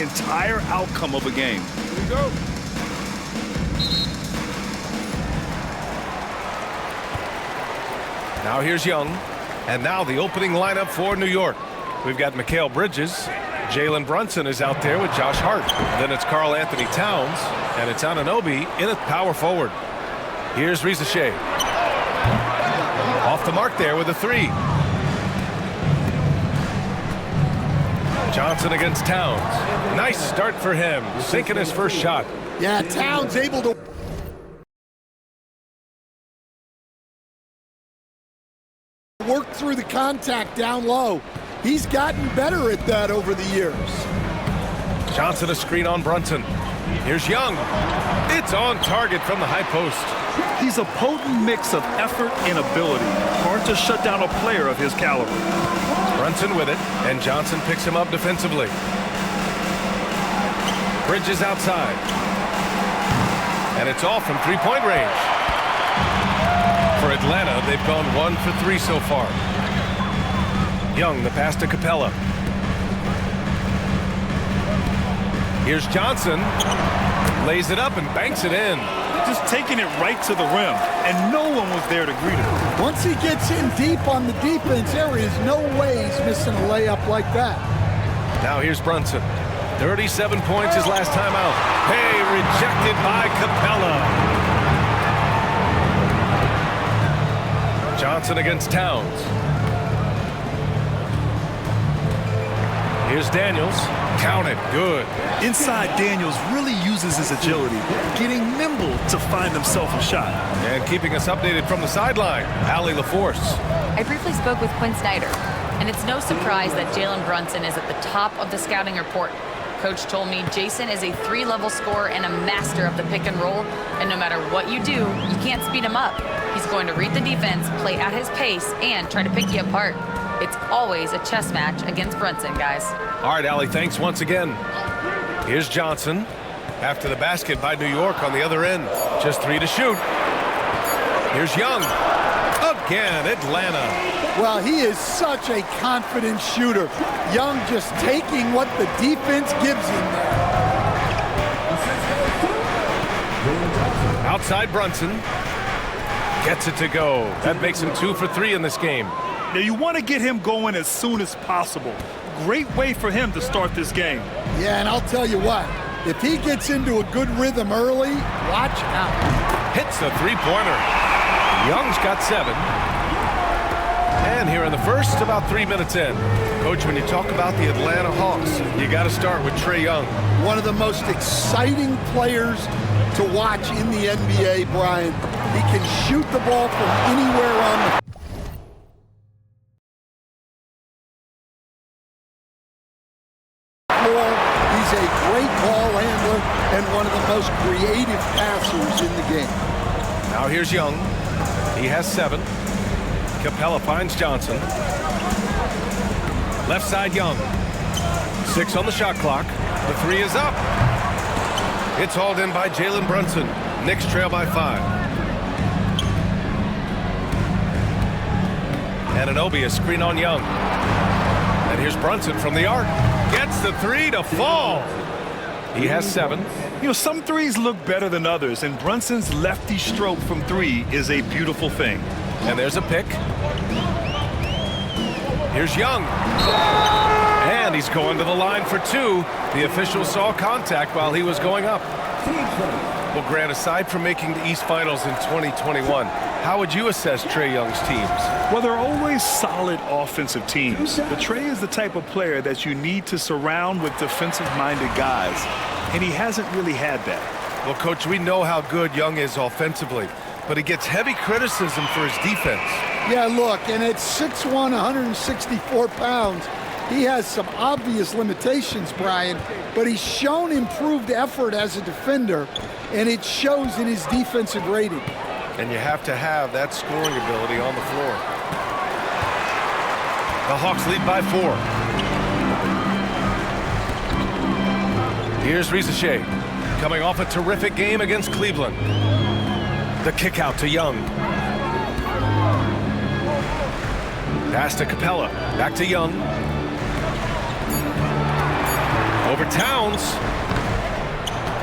the entire outcome of a game. Here we go. Now here's Young. And now the opening lineup for New York. We've got Mikal Bridges. Jalen Brunson is out there with Josh Hart. Then it's Karl Anthony Towns. And it's Anunoby in at power forward. Here's Risacher. Off the mark there with a three. Johnson against Towns. Nice start for him, sinking his first shot. Yeah, Towns able to work through the contact down low. He's gotten better at that over the years. Johnson a screen on Brunson. Here's Young. It's on target from the high post. He's a potent mix of effort and ability. Hard to shut down a player of his caliber. Brunson with it, and Johnson picks him up defensively. Bridges outside. And it's all from three-point range. For Atlanta, they've gone 1 for 3 so far. Young, the pass to Capella. Here's Johnson. Lays it up and banks it in. Just taking it right to the rim, and no one was there to greet him. Once he gets in deep on the defense, there is no way he's missing a layup like that. Now here's Brunson. 37 points his last time out. Hey, rejected by Capella. Johnson against Towns. Here's Daniels. Count it. Good. Inside, Daniels really uses his agility, getting nimble to find himself a shot. And keeping us updated from the sideline, Allie LaForce. I briefly spoke with Quinn Snyder, and it's no surprise that Jalen Brunson is at the top of the scouting report. Coach told me Jason is a 3-level scorer and a master of the pick and roll, and no matter what you do, you can't speed him up. He's going to read the defense, play at his pace, and try to pick you apart. It's always a chess match against Brunson, guys. All right, Allie, thanks once again. Here's Johnson. After the basket by New York on the other end. Just 3 to shoot. Here's Young. Again, Atlanta. Well, he is such a confident shooter. Young just taking what the defense gives him there. Outside Brunson. Gets it to go. That makes him 2 for 3 in this game. Now, you want to get him going as soon as possible. Great way for him to start this game. Yeah, and I'll tell you what, if he gets into a good rhythm early, watch out. Hits the three-pointer. Young's got 7. And here in the first, about 3 minutes in. Coach, when you talk about the Atlanta Hawks, you got to start with Trae Young. One of the most exciting players to watch in the NBA, Brian. He can shoot the ball from anywhere on the floor. He's a great ball handler and one of the most creative passers in the game. Now here's Young. He has 7. Capella finds Johnson. Left side Young. 6 on the shot clock. The 3 is up. It's hauled in by Jalen Brunson. Knicks trail by 5. Anunoby, a screen on Young. And here's Brunson from the arc. Gets the 3 to fall. He has 7. You know, some threes look better than others, and Brunson's lefty stroke from 3 is a beautiful thing. And there's a pick. Here's Young. And he's going to the line for 2. The official saw contact while he was going up. Well, Grant, aside from making the East Finals in 2021, how would you assess Trae Young's teams? Well, they're always solid offensive teams. But Trae is the type of player that you need to surround with defensive-minded guys, and he hasn't really had that. Well, Coach, we know how good Young is offensively, but he gets heavy criticism for his defense. Yeah, look, and at 6'1", 164 pounds, he has some obvious limitations, Brian, but he's shown improved effort as a defender, and it shows in his defensive rating. And you have to have that scoring ability on the floor. The Hawks lead by 4. Here's Risacher, coming off a terrific game against Cleveland. The kick out to Young. Pass to Capella, back to Young. Over over Towns.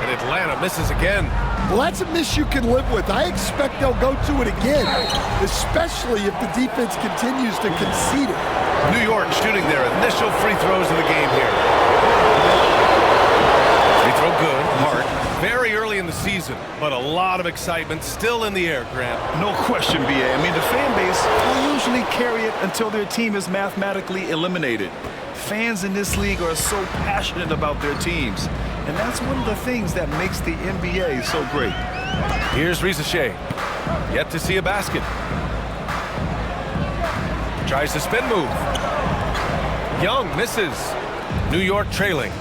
And Atlanta misses again. Well, that's a miss you can live with. I expect they'll go to it again, especially if the defense continues to concede it. New York shooting their initial free throws of the game here. Free throw good, Hart. Very early in the season, but a lot of excitement still in the air, Grant. No question, B.A. I mean, the fan base will usually carry it until their team is mathematically eliminated. Fans in this league are so passionate about their teams, and that's one of the things that makes the NBA so great. Here's Rizachet. Yet to see a basket. Tries the spin move. Young misses. New York trailing.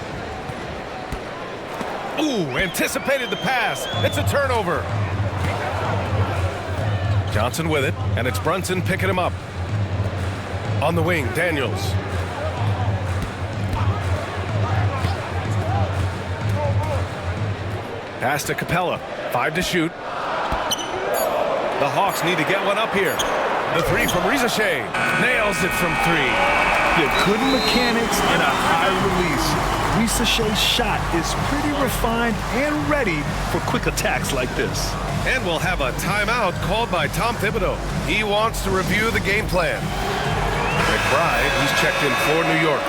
Ooh, anticipated the pass. It's a turnover. Johnson with it, and it's Brunson picking him up. On the wing, Daniels. Pass to Capella. 5 to shoot. The Hawks need to get one up here. The three from Rizachet. Nails it from 3. Yeah, good mechanics and a high release. Rizachet's shot is pretty refined and ready for quick attacks like this. And we'll have a timeout called by Tom Thibodeau. He wants to review the game plan. McBride, he's checked in for New York.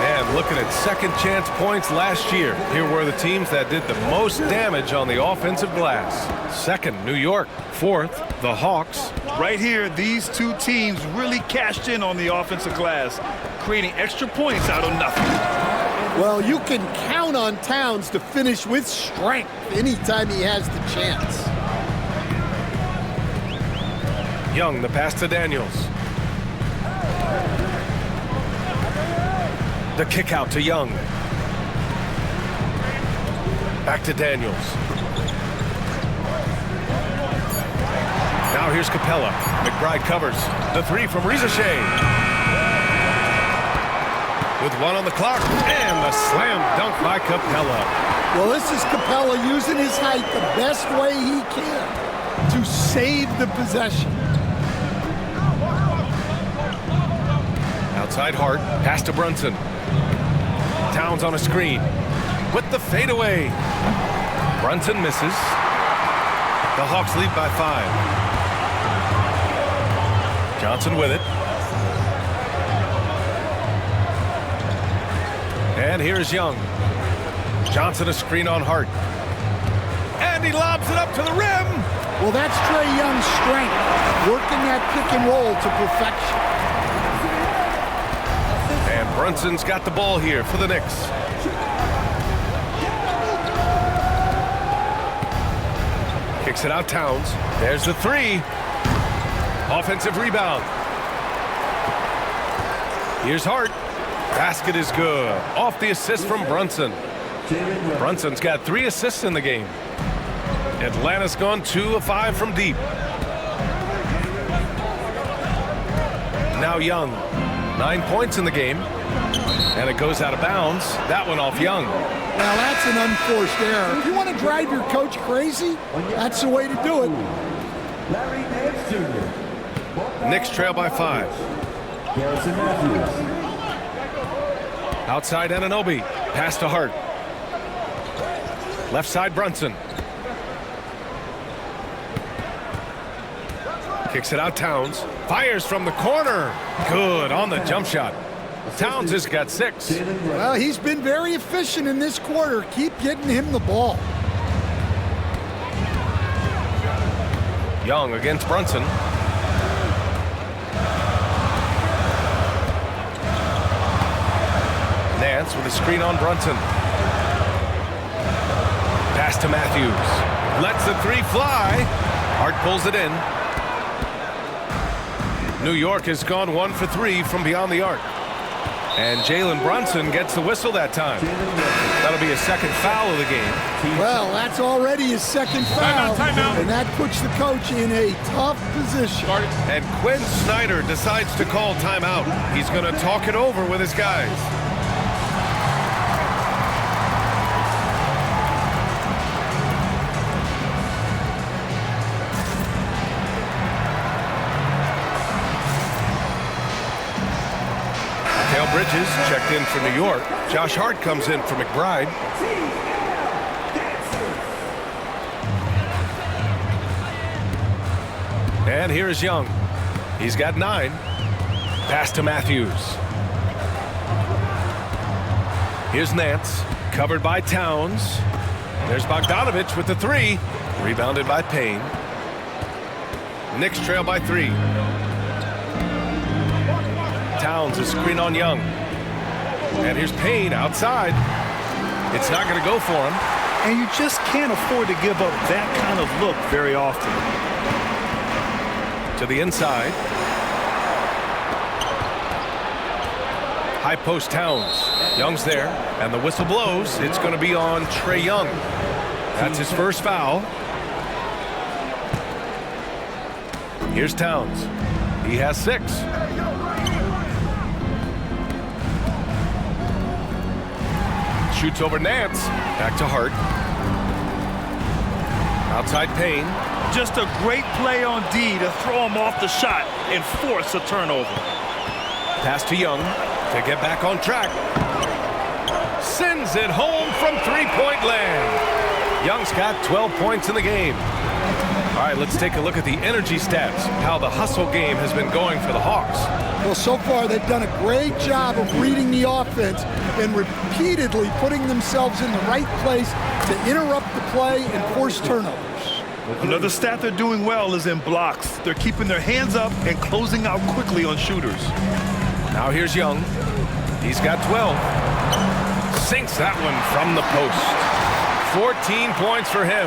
And looking at second chance points last year, here were the teams that did the most damage on the offensive glass. Second, New York. Fourth, the Hawks. Right here, these two teams really cashed in on the offensive glass, creating extra points out of nothing. Well, you can count on Towns to finish with strength anytime he has the chance. Young, the pass to Daniels. The kick out to Young. Back to Daniels. Now here's Capella. McBride covers. The three from Rizachet. With 1 on the clock. And the slam dunk by Capella. Well, this is Capella using his height the best way he can to save the possession. Outside Hart. Pass to Brunson. Towns on a screen. With the fadeaway. Brunson misses. The Hawks lead by 5. Johnson with it. And here's Young. Johnson a screen on Hart. And he lobs it up to the rim. Well, that's Trae Young's strength, working that pick and roll to perfection. And Brunson's got the ball here for the Knicks. Kicks it out, Towns. There's the 3. Offensive rebound. Here's Hart. Basket is good. Off the assist from Brunson. Brunson's got 3 assists in the game. Atlanta's gone 2 of 5 from deep. Now Young. 9 points in the game. And it goes out of bounds. That one off Young. Well, that's an unforced error. If you want to drive your coach crazy, that's the way to do it. Knicks trail by 5. Outside Anunoby. Pass to Hart. Left side Brunson. Kicks it out Towns. Fires from the corner. Good on the jump shot. Towns has got 6. Well, he's been very efficient in this quarter. Keep getting him the ball. Young against Brunson. Nance with a screen on Brunson. Pass to Matthews. Lets the 3 fly. Hart pulls it in. New York has gone 1 for 3 from beyond the arc. And Jalen Brunson gets the whistle that time. That'll be his second foul of the game. Well, that's already his second foul. Timeout. And that puts the coach in a tough position. And Quinn Snyder decides to call timeout. He's going to talk it over with his guys. Bridges checked in for New York. Josh Hart comes in for McBride. And here is Young. He's got 9. Pass to Matthews. Here's Nance, covered by Towns. There's Bogdanovich with the 3. Rebounded by Payne. Knicks trail by 3. Towns is screen on Young. And here's Payne outside. It's not going to go for him. And you just can't afford to give up that kind of look very often. To the inside. High post Towns. Young's there, and the whistle blows. It's going to be on Trae Young. That's his first foul. Here's Towns. He has 6. Shoots over Nance. Back to Hart. Outside Payne. Just a great play on D to throw him off the shot and force a turnover. Pass to Young to get back on track. Sends it home from three-point land. Young's got 12 points in the game. All right, let's take a look at the energy stats, how the hustle game has been going for the Hawks. Well, so far they've done a great job of reading the offense and repeatedly putting themselves in the right place to interrupt the play and force turnovers. Another stat they're doing well is in blocks. They're keeping their hands up and closing out quickly on shooters. Now here's Young. He's got 12. Sinks that one from the post. 14 points for him.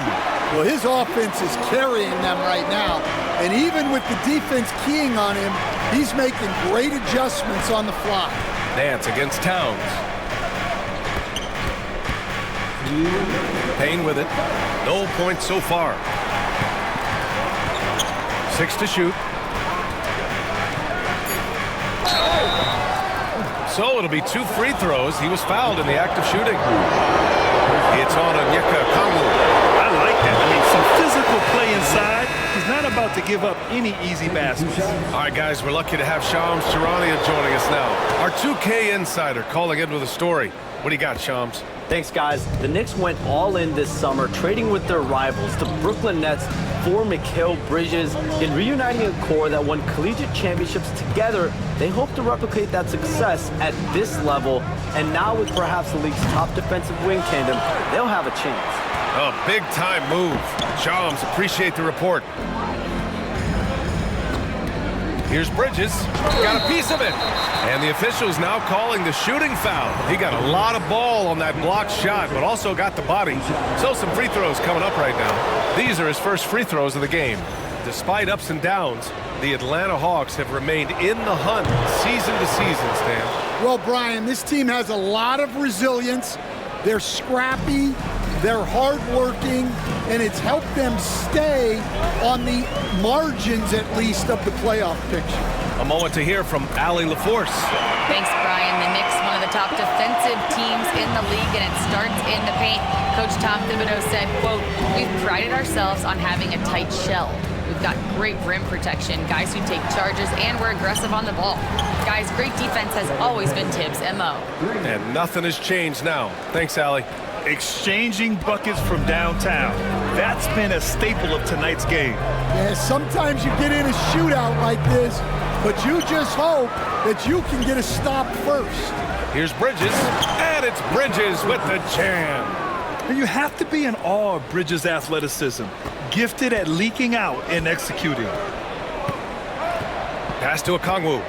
Well, his offense is carrying them right now. And even with the defense keying on him, he's making great adjustments on the fly. Nance against Towns. Payne with it. No points so far. 6 to shoot. So it'll be 2 free throws. He was fouled in the act of shooting. It's on Onyeka Okongwu. I like that. I mean, some physical play inside. He's not about to give up any easy baskets. All right, guys, we're lucky to have Shams Charania joining us now. Our 2K insider calling in with a story. What do you got, Shams? Thanks, guys. The Knicks went all in this summer, trading with their rivals, the Brooklyn Nets, for Mikal Bridges. In reuniting a core that won collegiate championships together, they hope to replicate that success at this level. And now with perhaps the league's top defensive wing tandem, they'll have a chance. A big-time move. Shams, appreciate the report. Here's Bridges. Got a piece of it. And the official's now calling the shooting foul. He got a lot of ball on that blocked shot, but also got the body. So some free throws coming up right now. These are his first free throws of the game. Despite ups and downs, the Atlanta Hawks have remained in the hunt season to season, Stan. Well, Brian, this team has a lot of resilience. They're scrappy. They're hardworking, and it's helped them stay on the margins, at least, of the playoff picture. A moment to hear from Allie LaForce. Thanks, Brian. The Knicks, one of the top defensive teams in the league, and it starts in the paint. Coach Tom Thibodeau said, quote, "We've prided ourselves on having a tight shell. We've got great rim protection, guys who take charges, and we're aggressive on the ball. Guys, great defense has always been Tibbs' MO." And nothing has changed now. Thanks, Allie. Exchanging buckets from downtown. That's been a staple of tonight's game. Yeah, sometimes you get in a shootout like this, but you just hope that you can get a stop first. Here's Bridges, and it's Bridges with the jam. And you have to be in awe of Bridges' athleticism, gifted at leaking out and executing. Pass to Okongwu.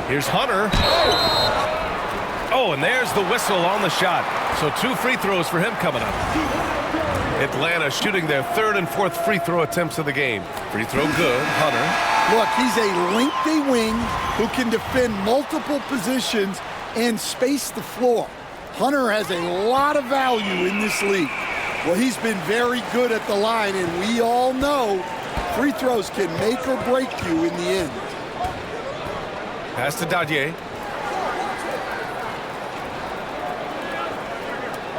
Here's Hunter. Oh, and there's the whistle on the shot. So 2 free throws for him coming up. Atlanta shooting their 3rd and 4th free throw attempts of the game. Free throw good, Hunter. Look, he's a lengthy wing who can defend multiple positions and space the floor. Hunter has a lot of value in this league. Well, he's been very good at the line, and we all know free throws can make or break you in the end. Pass to Dadier.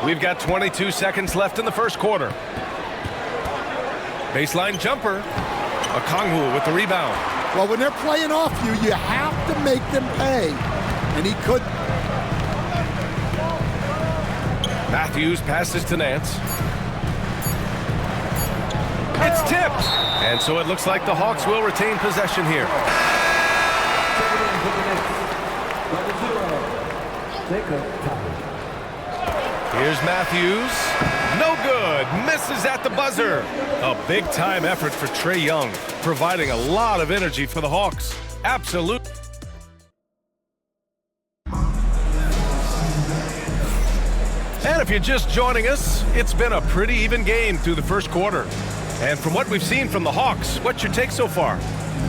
We've got 22 seconds left in the first quarter. Baseline jumper. Okongwu with the rebound. Well, when they're playing off you, you have to make them pay. And he couldn't. Matthews passes to Nance. It's tipped. And so it looks like the Hawks will retain possession here. Here's Matthews. No good. Misses at the buzzer. A big-time effort for Trae Young, providing a lot of energy for the Hawks. Absolutely. And if you're just joining us, it's been a pretty even game through the first quarter. And from what we've seen from the Hawks, what's your take so far?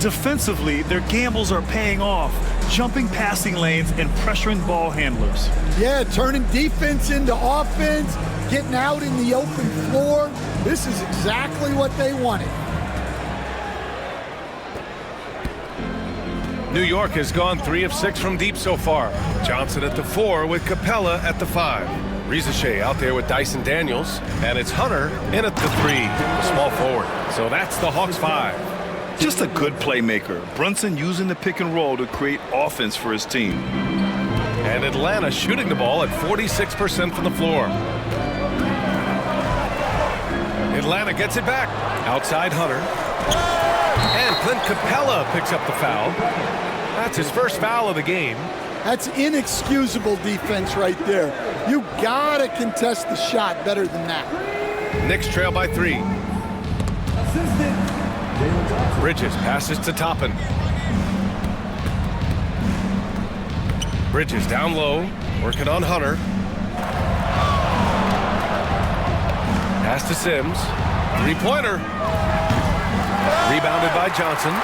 Defensively, their gambles are paying off, jumping passing lanes and pressuring ball handlers. Yeah, turning defense into offense, getting out in the open floor. This is exactly what they wanted. New York has gone 3 of 6 from deep so far. Johnson at the 4 with Capella at the 5. Rizachet out there with Dyson Daniels, and it's Hunter in at the 3, the small forward. So that's the Hawks 5. Just a good playmaker. Brunson using the pick and roll to create offense for his team. And Atlanta shooting the ball at 46% from the floor. Atlanta gets it back. Outside Hunter. And Clint Capella picks up the foul. That's his first foul of the game. That's inexcusable defense right there. You gotta contest the shot better than that. Knicks trail by 3. Bridges passes to Toppin. Bridges down low, working on Hunter. Pass to Sims. 3-pointer. Rebounded by Johnson.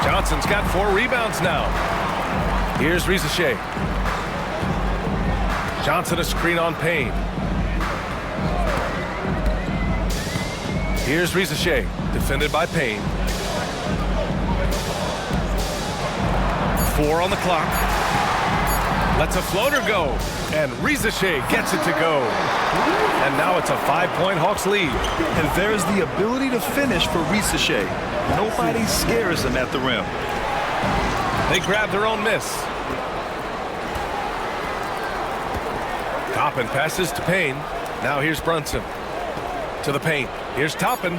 Johnson's got 4 rebounds now. Here's Rizachet. Johnson a screen on Payne. Here's Rizachet, defended by Payne. 4 on the clock. Lets a floater go, and Rizachet gets it to go. And now it's a 5-point Hawks lead. And there's the ability to finish for Rizachet. Nobody scares him at the rim. They grab their own miss. Toppin passes to Payne. Now here's Brunson. To the paint. Here's Toppin.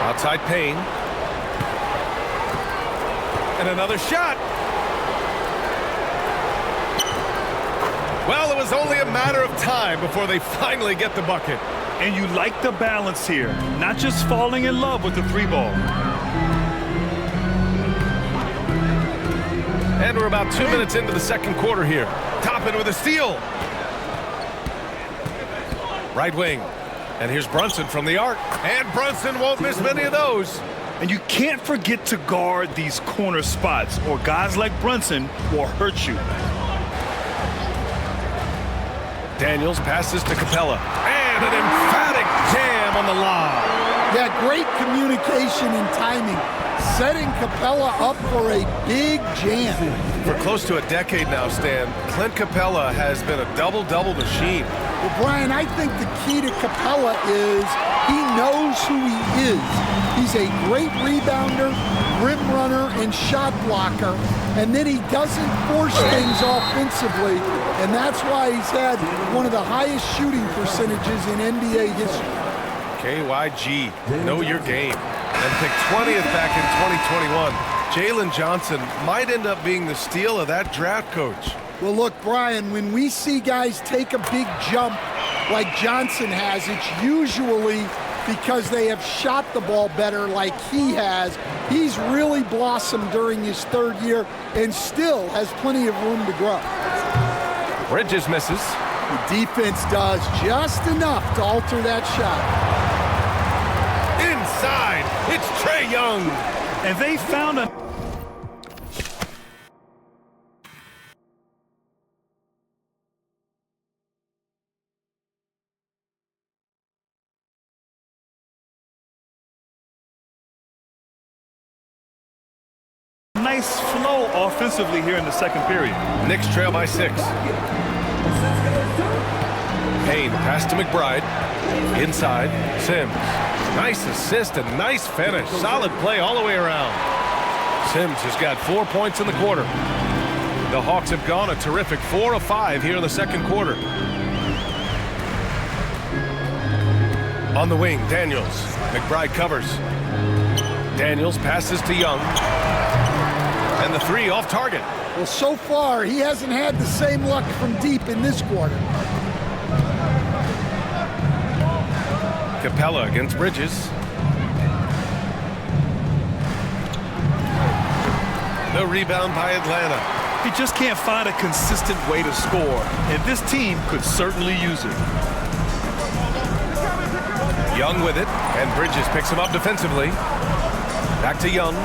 Outside Payne. And another shot. Well, it was only a matter of time before they finally get the bucket. And you like the balance here, not just falling in love with the 3-ball. And we're about 2 minutes into the second quarter here. Toppin with a steal. Right wing. And here's Brunson from the arc. And Brunson won't miss many of those. And you can't forget to guard these corner spots, or guys like Brunson will hurt you. Daniels passes to Capella. And an emphatic jam on the lob. Yeah, great communication and timing. Setting Capella up for a big jam. For close to a decade now, Stan, Clint Capella has been a double-double machine. Well, Brian, I think the key to Capella is he knows who he is. He's a great rebounder, rim runner, and shot blocker. And then he doesn't force things offensively. And that's why he's had one of the highest shooting percentages in NBA history. KYG, know your game. And picked 20th back in 2021. Jalen Johnson might end up being the steal of that draft, coach. Well, look, Brian, when we see guys take a big jump like Johnson has, it's usually because they have shot the ball better like he has. He's really blossomed during his 3rd year and still has plenty of room to grow. Bridges misses. The defense does just enough to alter that shot. Inside, it's Trae Young. And they found a... nice flow offensively here in the second period. Knicks trail by 6. Payne pass to McBride. Inside, Sims. Nice assist and nice finish. Solid play all the way around. Sims has got 4 points in the quarter. The Hawks have gone a terrific 4 of 5 here in the second quarter. On the wing, Daniels. McBride covers. Daniels passes to Young. And the three off target. Well, so far, he hasn't had the same luck from deep in this quarter. Capella against Bridges. The rebound by Atlanta. He just can't find a consistent way to score, and this team could certainly use it. Young with it, and Bridges picks him up defensively. Back to Young.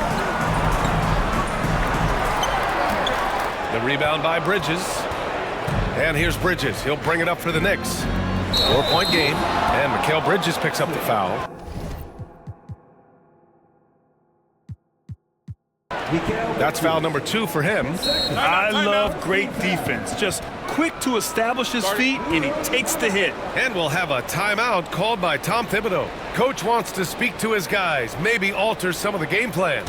The rebound by Bridges. And here's Bridges. He'll bring it up for the Knicks. 4-point game, and Mikal Bridges picks up the foul. That's foul number 2 for him. I love great defense. Just quick to establish his feet, and he takes the hit. And we'll have a timeout called by Tom Thibodeau. Coach wants to speak to his guys, maybe alter some of the game plan.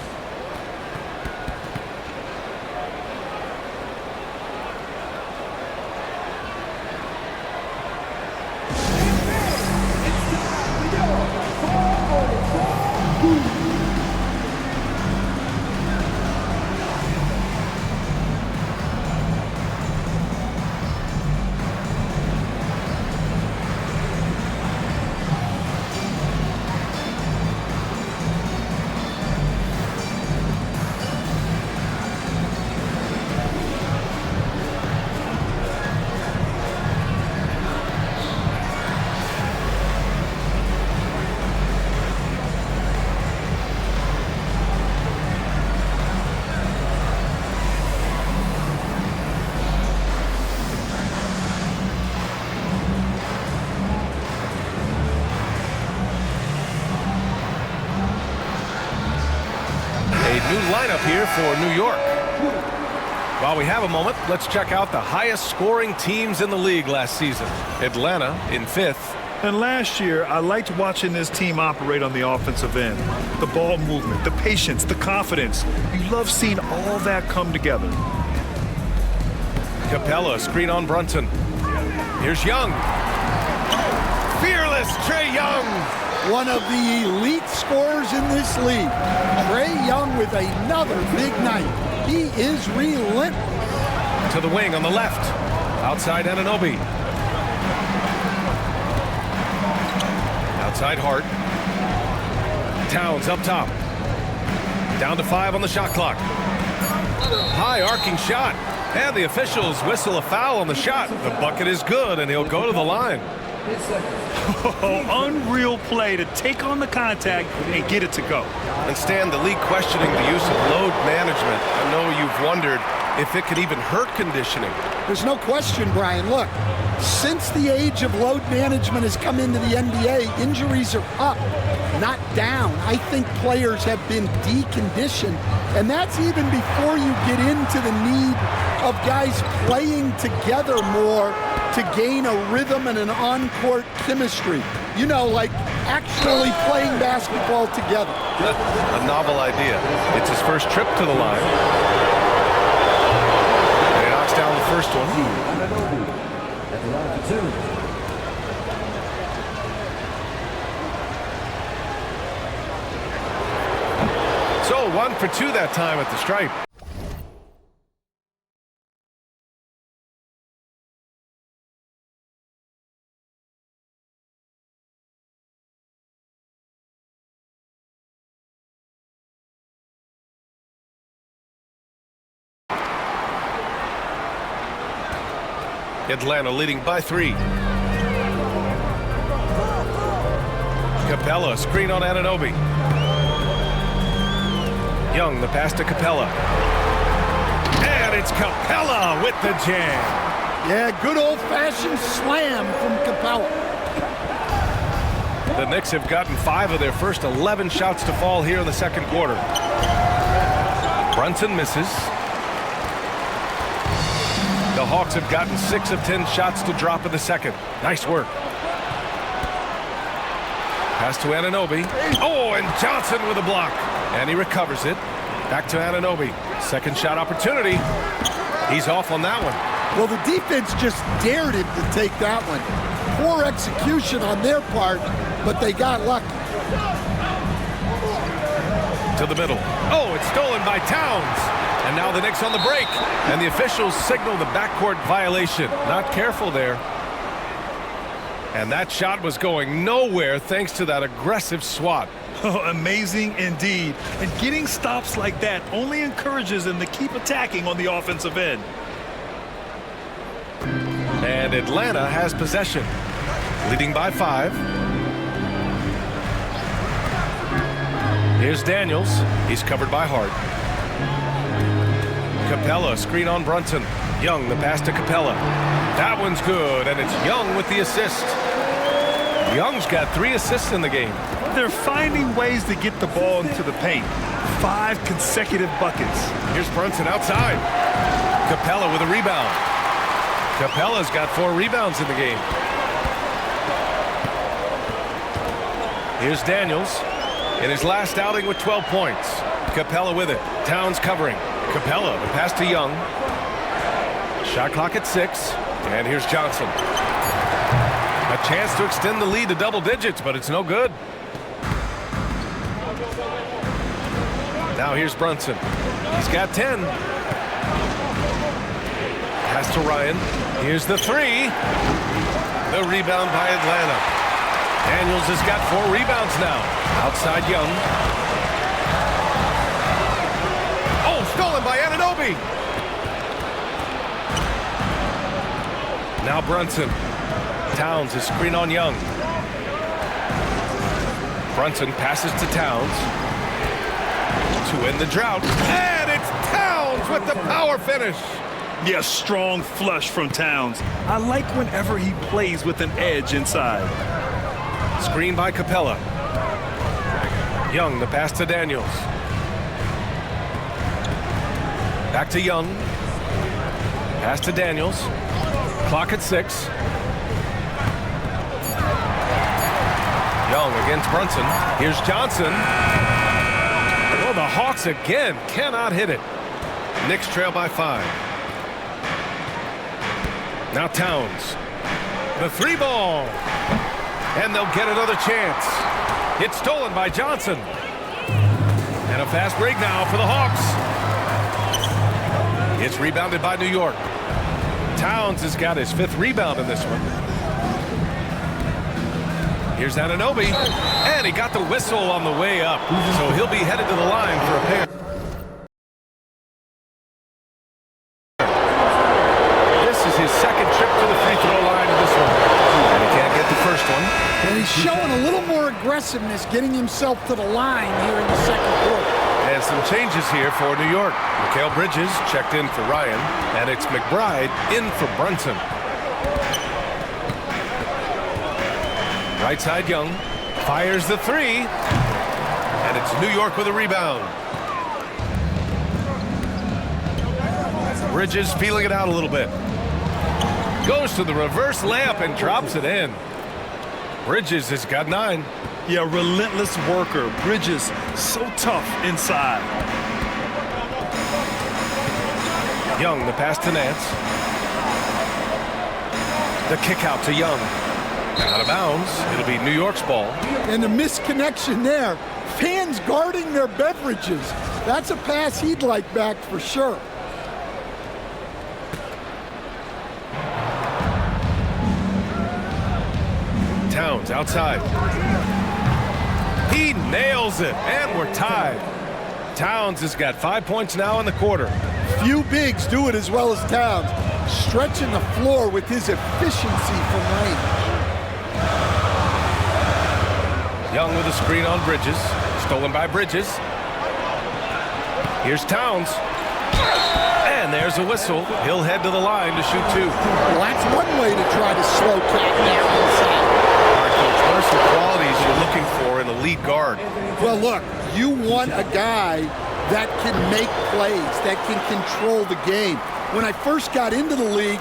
New lineup here for New York. While we have a moment, let's check out the highest scoring teams in the league last season. Atlanta in 5th. And last year, I liked watching this team operate on the offensive end. The ball movement, the patience, the confidence. You love seeing all that come together. Capella, screen on Brunson. Here's Young. Fearless Trae Young. One of the elite scorers in this league. Trae Young with another big night. He is relentless. To the wing on the left. Outside Anunoby. Outside Hart. Towns up top. Down to 5 on the shot clock. High arcing shot. And the officials whistle a foul on the shot. The bucket is good, and he'll go to the line. Oh, unreal play to take on the contact and get it to go. And Stan, the league questioning the use of load management. I know you've wondered if it could even hurt conditioning. There's no question, Brian. Look, since the age of load management has come into the NBA, injuries are up, not down. I think players have been deconditioned, and that's even before you get into the need of guys playing together more to gain a rhythm and an on-court chemistry. You know, like actually playing basketball together. A novel idea. It's his first trip to the line. He knocks down the first one. So 1 for 2 that time at the stripe. Atlanta leading by 3. Capella, screen on Anunoby. Young, the pass to Capella. And it's Capella with the jam. Yeah, good old-fashioned slam from Capella. The Knicks have gotten 5 of their first 11 shots to fall here in the second quarter. Brunson misses. The Hawks have gotten 6 of 10 shots to drop in the second. Nice work. Pass to Anunoby. Oh, and Johnson with a block. And he recovers it. Back to Anunoby. Second shot opportunity. He's off on that one. Well, the defense just dared him to take that one. Poor execution on their part, but they got lucky. To the middle. Oh, it's stolen by Towns. And now the Knicks on the break. And the officials signal the backcourt violation. Not careful there. And that shot was going nowhere thanks to that aggressive swat. Oh, amazing indeed. And getting stops like that only encourages them to keep attacking on the offensive end. And Atlanta has possession, leading by 5. Here's Daniels. He's covered by Hart. Capella, screen on Brunson. Young, the pass to Capella. That one's good, and it's Young with the assist. Young's got 3 assists in the game. They're finding ways to get the ball into the paint. 5 consecutive buckets. Here's Brunson outside. Capella with a rebound. Capella's got 4 rebounds in the game. Here's Daniels in his last outing with 12 points. Capella with it. Towns covering. Capella, the pass to Young. Shot clock at 6. And here's Johnson. A chance to extend the lead to double digits, but it's no good. Now here's Brunson. He's got 10. Pass to Ryan. Here's the 3. The rebound by Atlanta. Daniels has got 4 rebounds now. Outside Young. Oh, stolen by Anunoby. Now Brunson. Towns is screen on Young. Brunson passes to Towns to end the drought. And it's Towns with the power finish. Yes, strong flush from Towns. I like whenever he plays with an edge inside. Screen by Capella. Young, the pass to Daniels. Back to Young. Pass to Daniels. Clock at 6. Young against Brunson. Here's Johnson. Oh, the Hawks again cannot hit it. Knicks trail by 5. Now Towns. The 3 ball. And they'll get another chance. It's stolen by Johnson. And a fast break now for the Hawks. It's rebounded by New York. Towns has got his 5th rebound in this one. Here's Anunoby. And he got the whistle on the way up. So he'll be headed to the line for a pair. This is his 2nd trip to the free throw line in this one. And he can't get the first one. And he's showing a little more aggressiveness, getting himself to the line here in the 2nd quarter. And some changes here for New York. Mikal Bridges checked in for Ryan, and it's McBride in for Brunson. Right side Young fires the 3, and it's New York with a rebound. Bridges feeling it out a little bit. Goes to the reverse layup and drops it in. Bridges has got 9. Yeah, relentless worker. Bridges, so tough inside. Young, the pass to Nance. The kick out to Young. Out of bounds. It'll be New York's ball. And the misconnection there. Fans guarding their beverages. That's a pass he'd like back for sure. Towns outside. He nails it, and we're tied. Towns has got 5 points now in the quarter. Few bigs do it as well as Towns, stretching the floor with his efficiency from range. Young with a screen on Bridges. Stolen by Bridges. Here's Towns. And there's a whistle. He'll head to the line to shoot 2. Well, that's one way to try to slow Cat down inside. All right, Coach, what are some qualities you're looking for in a lead guard? Well, look, you want a guy that can make plays, that can control the game. When I first got into the league,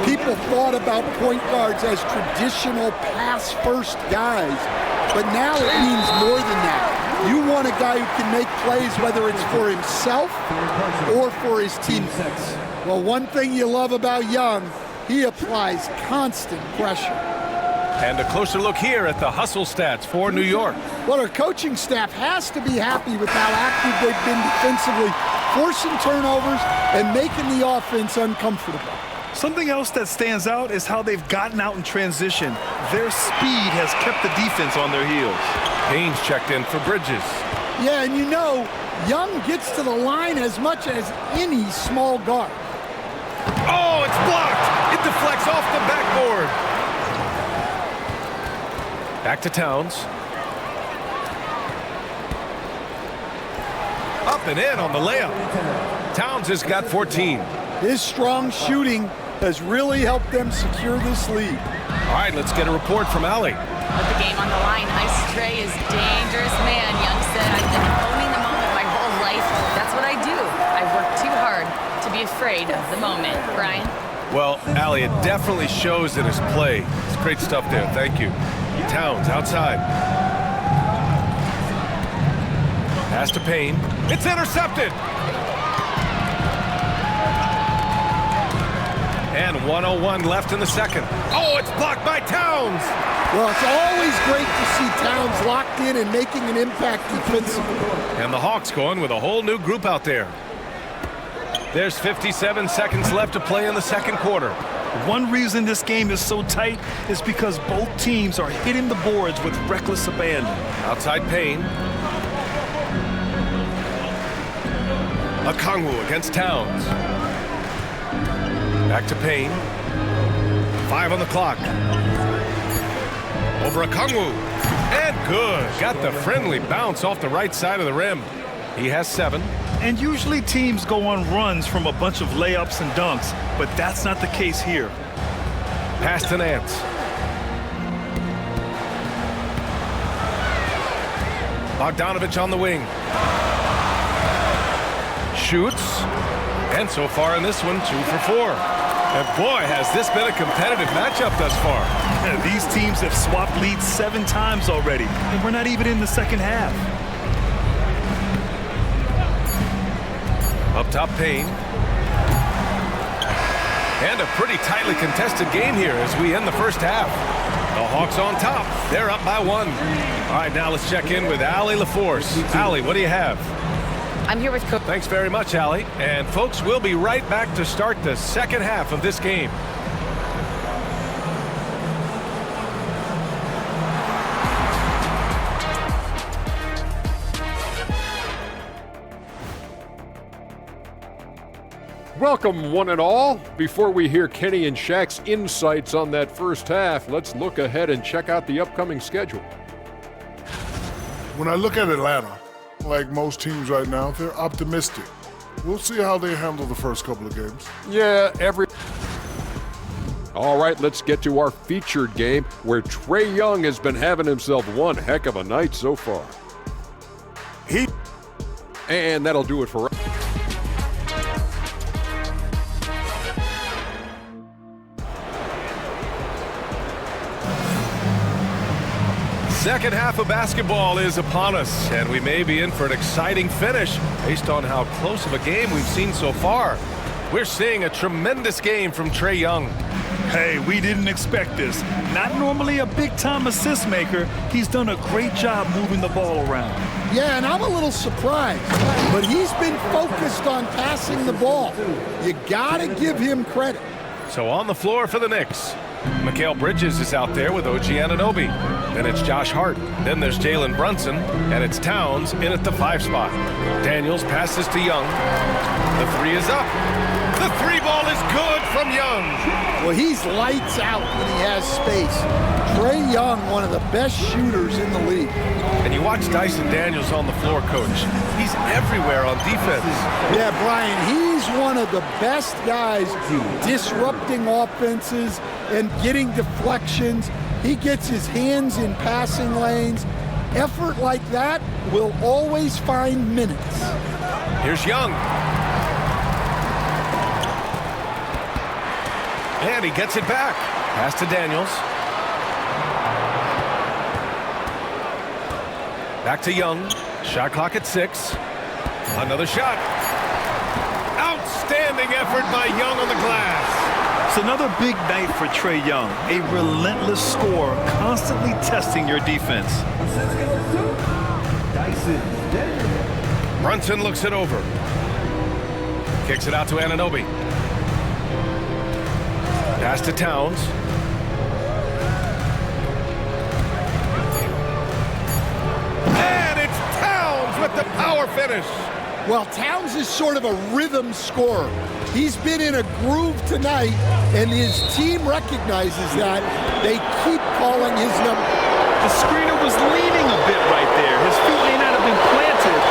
people thought about point guards as traditional pass-first guys. but now it means more than that. You want a guy who can make plays, whether it's for himself or for his teammates. Well, one thing you love about Young, he applies constant pressure. And a closer look here at the hustle stats for New York. Well, our coaching staff has to be happy with how active they've been defensively, forcing turnovers and making the offense uncomfortable. Something else that stands out is how they've gotten out in transition. Their speed has kept the defense on their heels. Haynes checked in for Bridges. Yeah, and you know, Young gets to the line as much as any small guard. Oh, it's blocked. It deflects off the backboard. Back to Towns. Up and in on the layup. Towns has got 14. His strong shooting has really helped them secure this lead. All right, let's get a report from Allie. With the game on the line, Ice Trey is dangerous man. Young said, I've been owning the moment my whole life. That's what I do. I work too hard to be afraid of the moment. Brian? Well, Allie, it definitely shows in his play. It's great stuff there. Thank you. Towns outside. Pass to Payne. It's intercepted. And 1:01 left in the second. Oh, it's blocked by Towns. Well, it's always great to see Towns locked in and making an impact defensively. And the Hawks going with a whole new group out there. There's 57 seconds left to play in the second quarter. One reason this game is so tight is because both teams are hitting the boards with reckless abandon. Outside Payne. Okongwu against Towns. Back to Payne. 5 on the clock. Over Okongwu. And good. Got the friendly bounce off the right side of the rim. He has 7. And usually teams go on runs from a bunch of layups and dunks, but that's not the case here. Pass to Nance. Bogdanovich on the wing. Shoots. And so far in this one, 2 for 4. And boy, has this been a competitive matchup thus far. These teams have swapped leads 7 times already, and we're not even in the second half. Up top, Payne. And a pretty tightly contested game here as we end the first half. The Hawks on top. They're up by 1. All right, now let's check in with Allie LaForce. Allie, what do you have? I'm here with Coach. Thanks very much, Allie. And folks, we'll be right back to start the second half of this game. Welcome, one and all. Before we hear Kenny and Shaq's insights on that first half, let's look ahead and check out the upcoming schedule. When I look at Atlanta, like most teams right now, they're optimistic. We'll see how they handle the first couple of games. Yeah, All right, let's get to our featured game where Trae Young has been having himself one heck of a night so far. And that'll do it for us. Second half of basketball is upon us, and we may be in for an exciting finish based on how close of a game we've seen so far. We're seeing a tremendous game from Trae Young. Hey, we didn't expect this. Not normally a big-time assist maker, he's done a great job moving the ball around. Yeah, and I'm a little surprised, but he's been focused on passing the ball. You gotta give him credit. So on the floor for the Knicks, Mikal Bridges is out there with OG Anunoby. Then it's Josh Hart. Then there's Jalen Brunson. And it's Towns in at the 5 spot. Daniels passes to Young. The 3 is up. The 3 ball is good from Young. Well, he's lights out when he has space. Trae Young, one of the best shooters in the league. And you watch Dyson Daniels on the floor, Coach. He's everywhere on defense. Yeah, Brian, he's one of the best guys disrupting offenses and getting deflections. He gets his hands in passing lanes. Effort like that will always find minutes. Here's Young. And he gets it back. Pass to Daniels. Back to Young. Shot clock at 6. Another shot. Outstanding effort by Young on the glass. It's another big night for Trae Young. A relentless scorer, constantly testing your defense. Brunson looks it over. Kicks it out to Anunoby. Pass to Towns. And it's Towns with the power finish. Well, Towns is sort of a rhythm scorer. He's been in a groove tonight, and his team recognizes that. They keep calling his number. The screener was leaning a bit right there. His feet may not have been planted.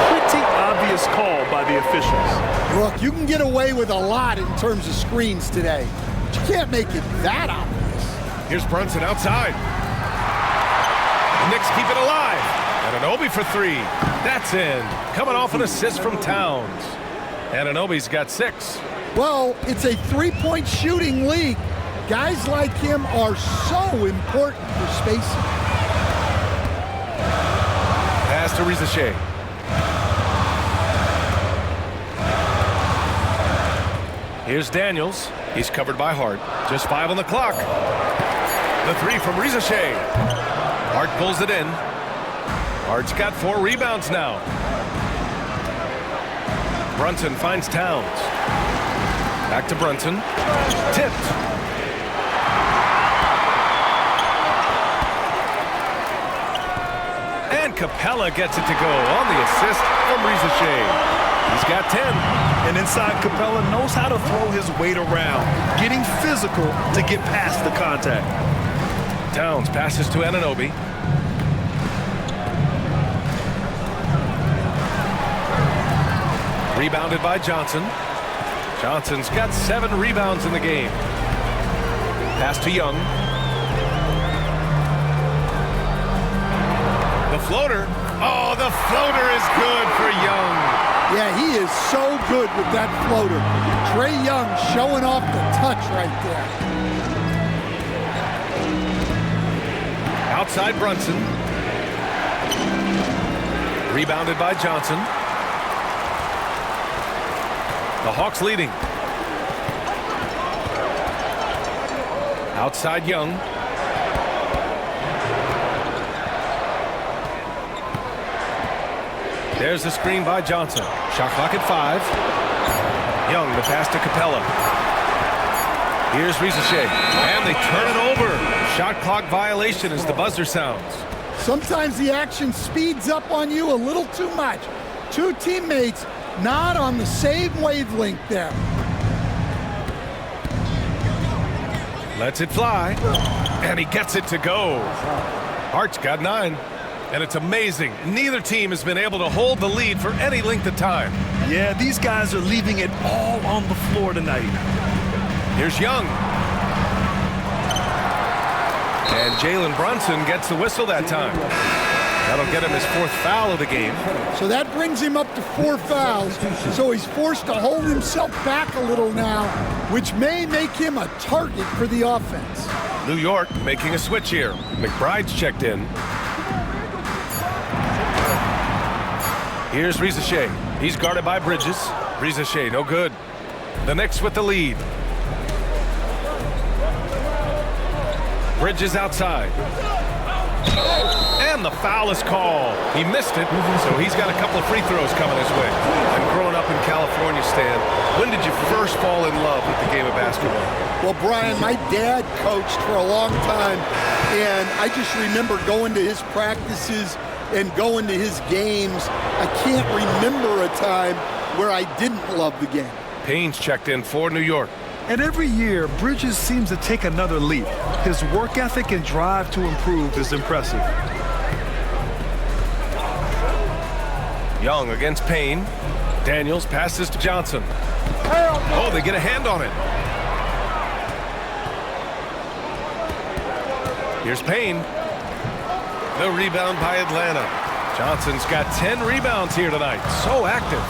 Pretty obvious call by the officials. Look, you can get away with a lot in terms of screens today, but you can't make it that obvious. Here's Brunson outside. Knicks keep it alive. Anunoby for 3. That's in. Coming off an assist from Towns. Anunoby's got 6. Well, it's a three-point shooting league. Guys like him are so important for spacing. Pass to Rizachet. Here's Daniels. He's covered by Hart. Just 5 on the clock. The 3 from Rizachet. Hart pulls it in. Hart's got 4 rebounds now. Brunson finds Towns. Back to Brunson. Tipped. And Capella gets it to go on the assist from Rizachet. He's got 10. And inside, Capella knows how to throw his weight around, getting physical to get past the contact. Towns passes to Anunoby. Rebounded by Johnson. Johnson's got 7 rebounds in the game. Pass to Young. The floater. Oh, the floater is good for Young. Yeah, he is so good with that floater. Trae Young showing off the touch right there. Outside Brunson. Rebounded by Johnson. The Hawks leading. Outside Young. There's the screen by Johnson. Shot clock at 5. Young, the pass to Capella. Here's Rizachet. And they turn it over. Shot clock violation as the buzzer sounds. Sometimes the action speeds up on you a little too much. 2 teammates not on the same wavelength there. Lets it fly. And he gets it to go. Hart's got 9. And it's amazing. Neither team has been able to hold the lead for any length of time. Yeah, these guys are leaving it all on the floor tonight. Here's Young. And Jalen Brunson gets the whistle that time. That'll get him his 4th foul of the game. So that brings him up to 4 fouls. So he's forced to hold himself back a little now, which may make him a target for the offense. New York making a switch here. McBride's checked in. Here's Rizachet. He's guarded by Bridges. Rizachet, no good. The Knicks with the lead. Bridges outside. And the foul is called. He missed it, so he's got a couple of free throws coming his way. And growing up in California, Stan, when did you first fall in love with the game of basketball? Well, Brian, my dad coached for a long time, and I just remember going to his practices and going to his games. I can't remember a time where I didn't love the game. Payne's checked in for New York. And every year, Bridges seems to take another leap. His work ethic and drive to improve is impressive. Young against Payne. Daniels passes to Johnson. Oh, they get a hand on it. Here's Payne. The rebound by Atlanta. Johnson's got 10 rebounds here tonight. So active.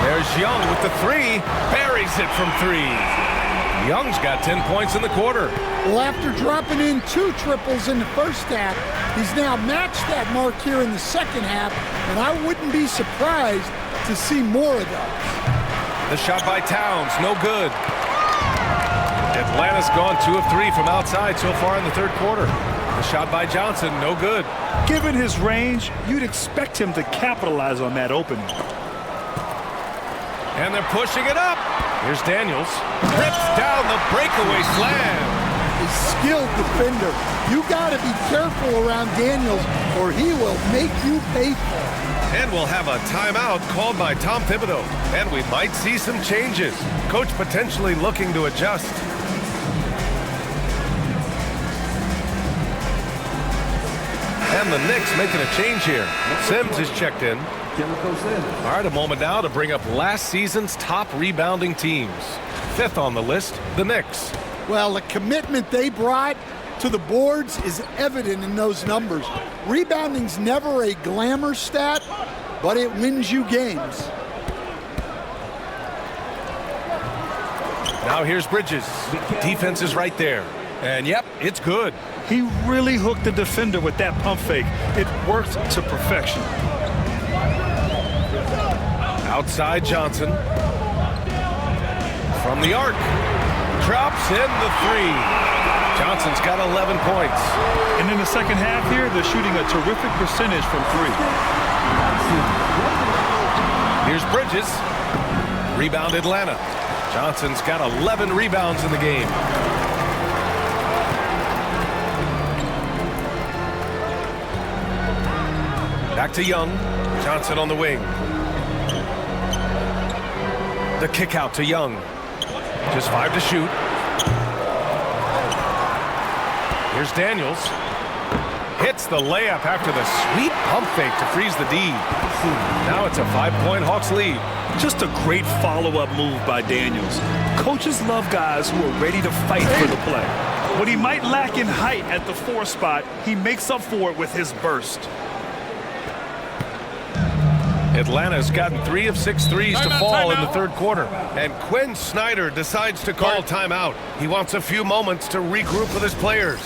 There's Young with the 3. Buries it from 3. Young's got 10 points in the quarter. Well, after dropping in 2 triples in the first half, he's now matched that mark here in the second half, and I wouldn't be surprised to see more of those. The shot by Towns, no good. Atlanta's gone 2 of 3 from outside so far in the third quarter. The shot by Johnson, no good. Given his range, you'd expect him to capitalize on that opening. And they're pushing it up. Here's Daniels. Rips down the breakaway slam. A skilled defender. You got to be careful around Daniels or he will make you pay for it. And we'll have a timeout called by Tom Thibodeau. And we might see some changes. Coach potentially looking to adjust. And the Knicks making a change here. Sims is checked in. All right, a moment now to bring up last season's top rebounding teams. 5th on the list, the Knicks. Well, the commitment they brought to the boards is evident in those numbers. Rebounding's never a glamour stat, but it wins you games. Now here's Bridges. Defense is right there. And yep, it's good. He really hooked the defender with that pump fake. It worked to perfection. Outside Johnson. From the arc. Drops in the 3. Johnson's got 11 points. And in the second half here, they're shooting a terrific percentage from 3. Here's Bridges. Rebound Atlanta. Johnson's got 11 rebounds in the game. Back to Young. Johnson on the wing. The kick out to Young. Just 5 to shoot. Here's Daniels. Hits the layup after the sweet pump fake to freeze the D. Now it's a 5-point Hawks lead. Just a great follow-up move by Daniels. Coaches love guys who are ready to fight for the play. What he might lack in height at the 4 spot, he makes up for it with his burst. Atlanta's gotten 3 of 6 threes to fall in the third quarter. And Quinn Snyder decides to call timeout. He wants a few moments to regroup with his players.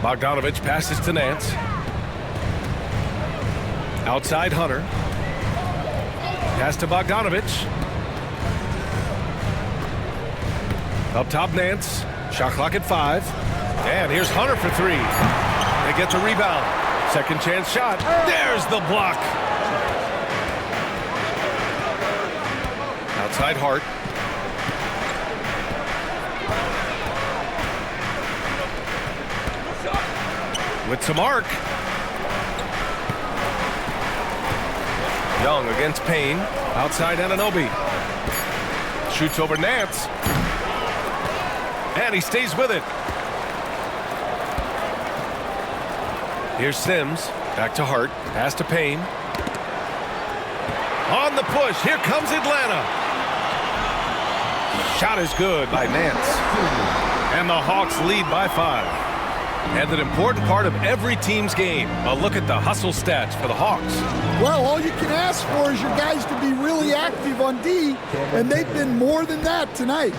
Bogdanovich passes to Nance. Outside Hunter. Pass to Bogdanovich. Up top Nance. Shot clock at 5. And here's Hunter for 3. They get the rebound. Second chance shot. There's the block. Outside Hart. With some arc. Young against Payne. Outside Anunoby. Shoots over Nance. And he stays with it. Here's Sims. Back to Hart. Pass to Payne. On the push. Here comes Atlanta. Shot is good by Nance. And the Hawks lead by 5. And an important part of every team's game. A look at the hustle stats for the Hawks. Well, all you can ask for is your guys to be really active on D, and they've been more than that tonight.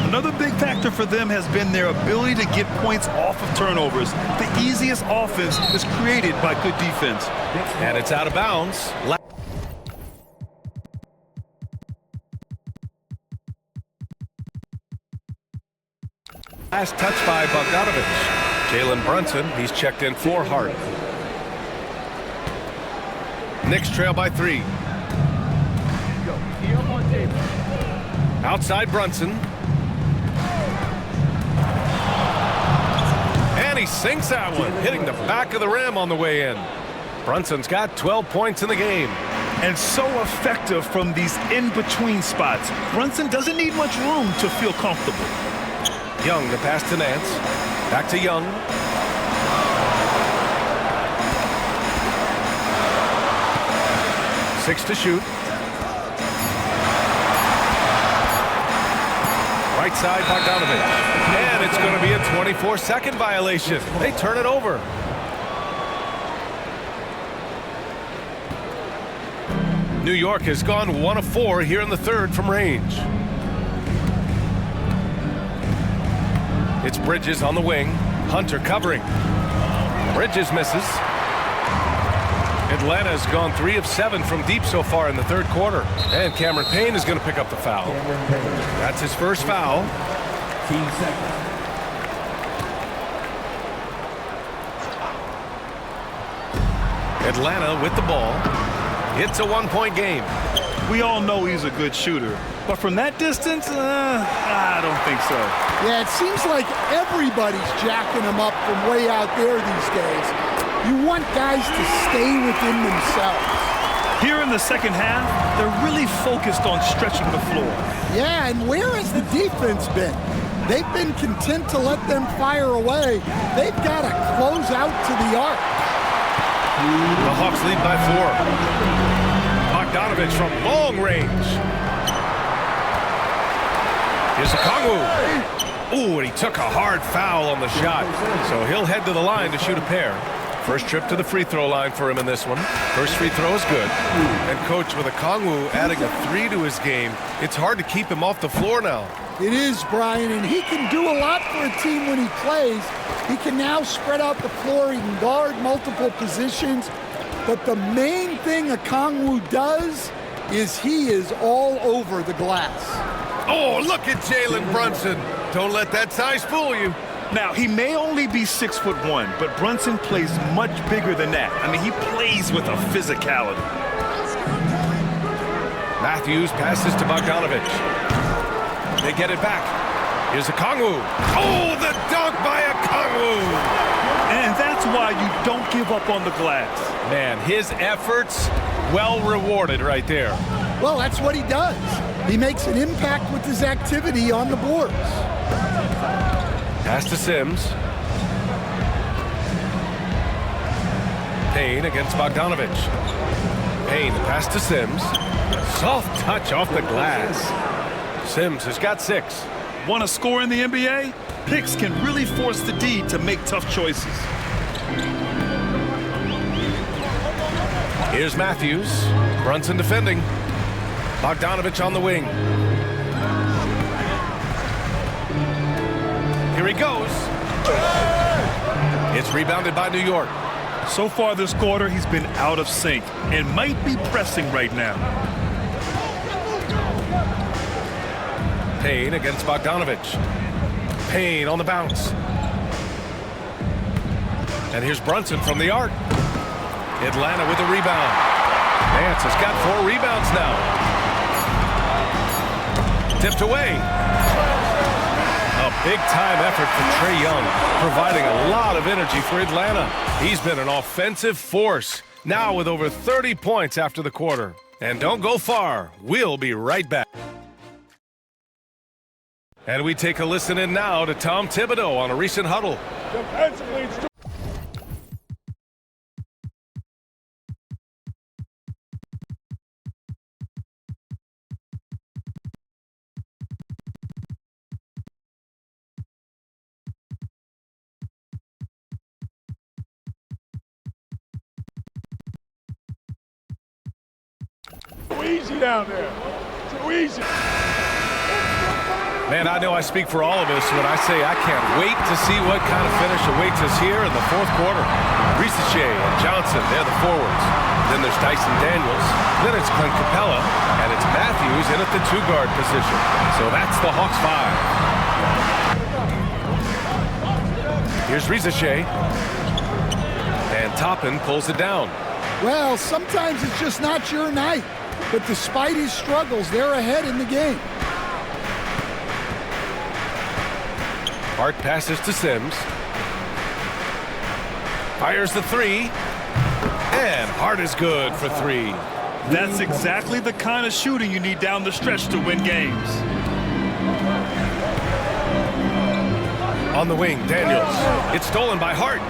Another big factor for them has been their ability to get points off of turnovers. The easiest offense is created by good defense. And it's out of bounds. Last touch by Bogdanovich. Jalen Brunson, he's checked in for Hart. Knicks trail by 3. Outside Brunson. And he sinks that one, hitting the back of the rim on the way in. Brunson's got 12 points in the game. And so effective from these in-between spots. Brunson doesn't need much room to feel comfortable. Young, the pass to Nance. Back to Young. 6 to shoot. Right side, Bogdanovich. And it's going to be a 24-second violation. They turn it over. New York has gone 1 of 4 here in the third from range. It's Bridges on the wing. Hunter covering. Bridges misses. Atlanta's gone 3 of 7 from deep so far in the third quarter. And Cameron Payne is going to pick up the foul. That's his first foul. Atlanta with the ball. It's a 1-point game. We all know he's a good shooter, but from that distance, I don't think so. Yeah, it seems like everybody's jacking him up from way out there these days. You want guys to stay within themselves. Here in the second half, they're really focused on stretching the floor. Yeah, and where has the defense been? They've been content to let them fire away. They've got to close out to the arc. The Hawks lead by 4. Bogdanovich from long range. Here's Okongwu. Ooh, and he took a hard foul on the shot. So he'll head to the line to shoot a pair. First trip to the free throw line for him in this one. First free throw is good. And coach, with Okongwu adding a 3 to his game, it's hard to keep him off the floor now. It is, Brian, and he can do a lot for a team when he plays. He can now spread out the floor. He can guard multiple positions. But the main thing Okongwu does is he is all over the glass. Oh, look at Jalen Brunson. Don't let that size fool you. Now, he may only be 6'1", but Brunson plays much bigger than that. I mean, he plays with a physicality. Matthews passes to Bogdanovich. They get it back. Here's Okongwu. Oh, the dunk by Okongwu. And that's why you don't give up on the glass. Man, his efforts well rewarded right there. Well, that's what he does. He makes an impact with his activity on the boards. Pass to Sims. Payne against Bogdanovich. Payne, pass to Sims. Soft touch off the glass. Sims has got 6. Want to score in the NBA? Picks can really force the D to make tough choices. Here's Matthews. Brunson defending. Bogdanovich on the wing. Here he goes. It's rebounded by New York. So far this quarter, he's been out of sync and might be pressing right now. Payne against Bogdanovich. Payne on the bounce. And here's Brunson from the arc. Atlanta with a rebound. Nance has got 4 rebounds now. Tipped away. A big-time effort from Trae Young, providing a lot of energy for Atlanta. He's been an offensive force, now with over 30 points after the quarter. And don't go far. We'll be right back. And we take a listen in now to Tom Thibodeau on a recent huddle. Too easy down there. Too easy. Man, I know I speak for all of us when I say I can't wait to see what kind of finish awaits us here in the fourth quarter. Risache and Johnson, they're the forwards. Then there's Dyson Daniels. Then it's Clint Capella. And it's Matthews in at the 2-guard position. So that's the Hawks 5. Here's Risache. And Toppin pulls it down. Well, sometimes it's just not your night. But despite his struggles, they're ahead in the game. Hart passes to Sims. Fires the 3. And Hart is good for 3. That's exactly the kind of shooting you need down the stretch to win games. On the wing, Daniels. It's stolen by Hart.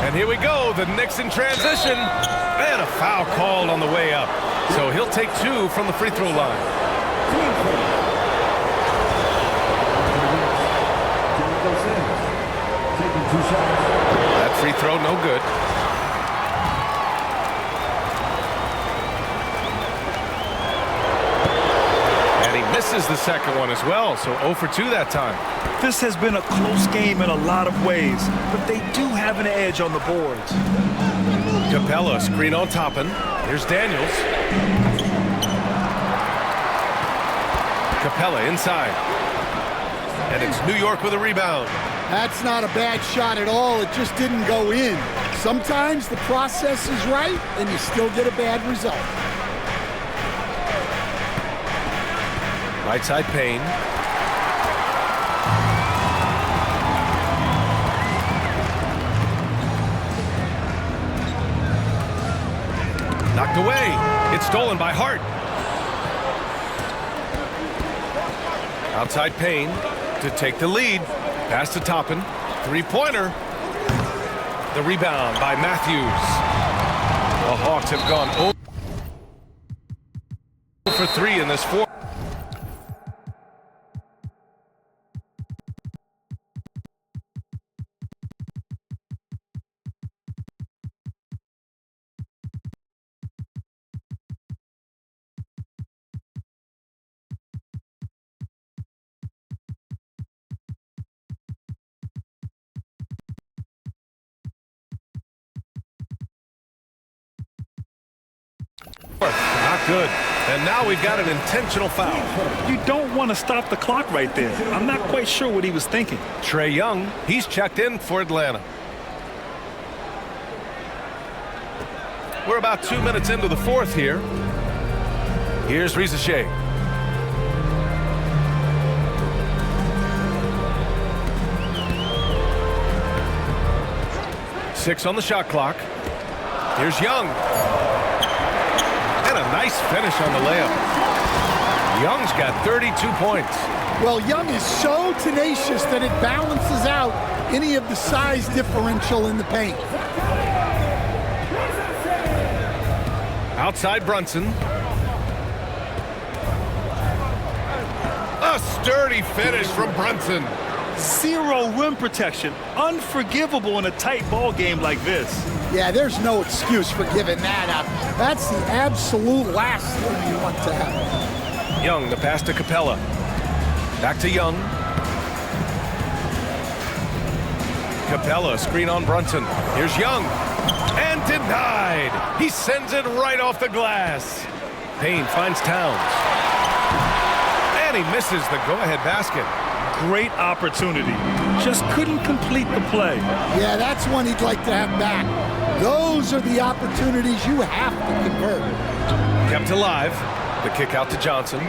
And here we go, the Knicks in transition. And a foul called on the way up. So he'll take 2 from the free throw line. That free throw, no good. And he misses the second one as well, so 0 for 2 that time. This has been a close game in a lot of ways, but they do have an edge on the boards. Capella, screen on Toppin. Here's Daniels. Capella inside. And it's New York with a rebound. That's not a bad shot at all. It just didn't go in. Sometimes the process is right, and you still get a bad result. Right side Payne. Knocked away. It's stolen by Hart. Outside Payne to take the lead. Pass to Toppin. Three-pointer. The rebound by Matthews. The Hawks have gone 0 for 3 in this fourth. Not good. And now we've got an intentional foul. You don't want to stop the clock right there. I'm not quite sure what he was thinking. Trae Young, he's checked in for Atlanta. We're about 2 minutes into the fourth here. Here's Risache. Six on the shot clock. Here's Young. And a nice finish on the layup. Young's got 32 points. Well, Young is so tenacious that it balances out any of the size differential in the paint. Outside Brunson. A sturdy finish from Brunson. Zero rim protection. Unforgivable in a tight ball game like this. Yeah, there's no excuse for giving that up. That's the absolute last thing you want to happen. Young, the pass to Capella. Back to Young. Capella, screen on Brunson. Here's Young. And denied. He sends it right off the glass. Payne finds Towns. And he misses the go-ahead basket. Great opportunity. Just couldn't complete the play. Yeah, that's one he'd like to have back. Those are the opportunities you have to convert. Kept alive. The kick out to Johnson.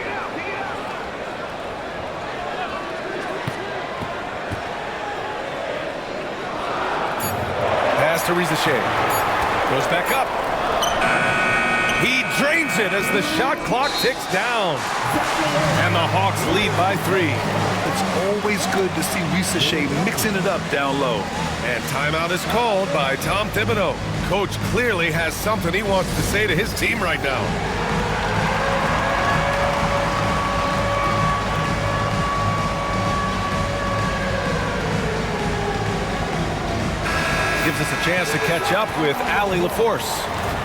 Pass to Risache. Goes back up. He drains it as the shot clock ticks down. And the Hawks lead by 3. It's always good to see Risache mixing it up down low. And timeout is called by Tom Thibodeau. Coach clearly has something he wants to say to his team right now. Gives us a chance to catch up with Allie LaForce.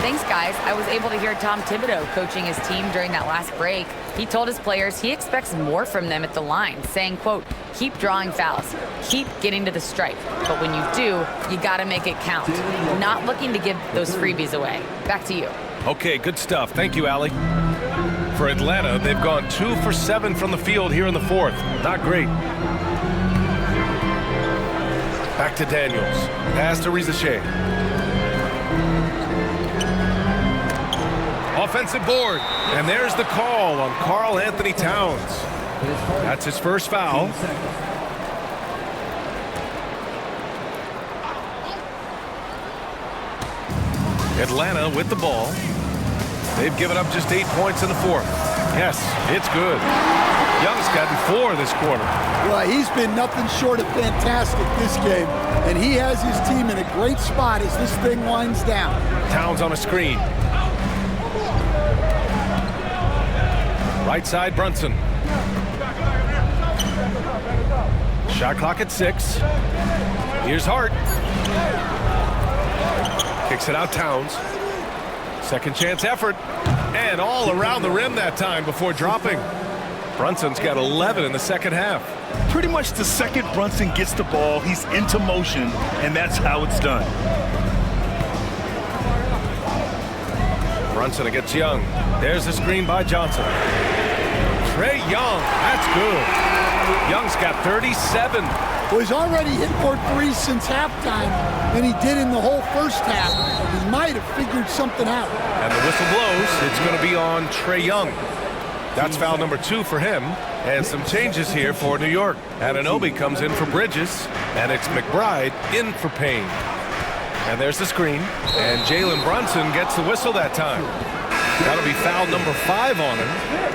Thanks, guys. I was able to hear Tom Thibodeau coaching his team during that last break. He told his players he expects more from them at the line, saying, quote, keep drawing fouls, keep getting to the stripe. But when you do, you got to make it count. Not looking to give those freebies away. Back to you. Okay, good stuff. Thank you, Allie. For Atlanta, they've gone 2 for 7 from the field here in the fourth. Not great. Back to Daniels. Pass to Risache. Offensive board. And there's the call on Karl Anthony Towns. That's his first foul. Atlanta with the ball. They've given up just 8 points in the fourth. Yes, it's good. Young's gotten 4 this quarter. Well, he's been nothing short of fantastic this game, and he has his team in a great spot as this thing winds down. Towns on a screen. Right side, Brunson. Shot clock at 6. Here's Hart. Kicks it out, Towns. Second chance effort. And all around the rim that time before dropping. Brunson's got 11 in the second half. Pretty much the second Brunson gets the ball, he's into motion, and that's how it's done. Brunson against Young. There's the screen by Johnson. Trae Young, that's good. Young's got 37. Well, he's already hit more threes since halftime than he did in the whole first half. He might have figured something out. And the whistle blows. It's going to be on Trae Young. That's foul number 2 for him. And some changes here for New York. Anunoby comes in for Bridges, and it's McBride in for Payne. And there's the screen. And Jalen Brunson gets the whistle that time. That'll be foul number 5 on him.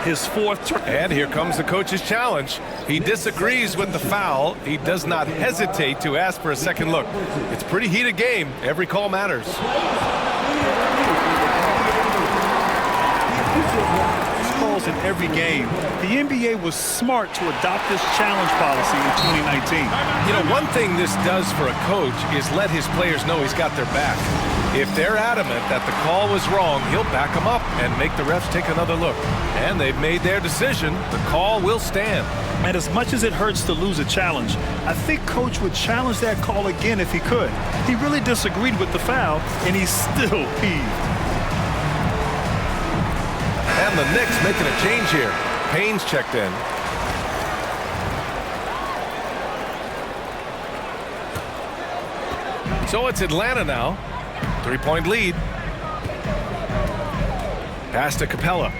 His 4th. And here comes the coach's challenge. He disagrees with the foul. He does not hesitate to ask for a second look. It's a pretty heated game. Every call matters. Calls in every game. The NBA was smart to adopt this challenge policy in 2019. You know, one thing this does for a coach is let his players know he's got their back. If they're adamant that the call was wrong, he'll back them up and make the refs take another look. And they've made their decision. The call will stand. And as much as it hurts to lose a challenge, I think Coach would challenge that call again if he could. He really disagreed with the foul, and he's still peeved. And the Knicks making a change here. Payne's checked in. So it's Atlanta now. 3-point lead. Pass to Capella.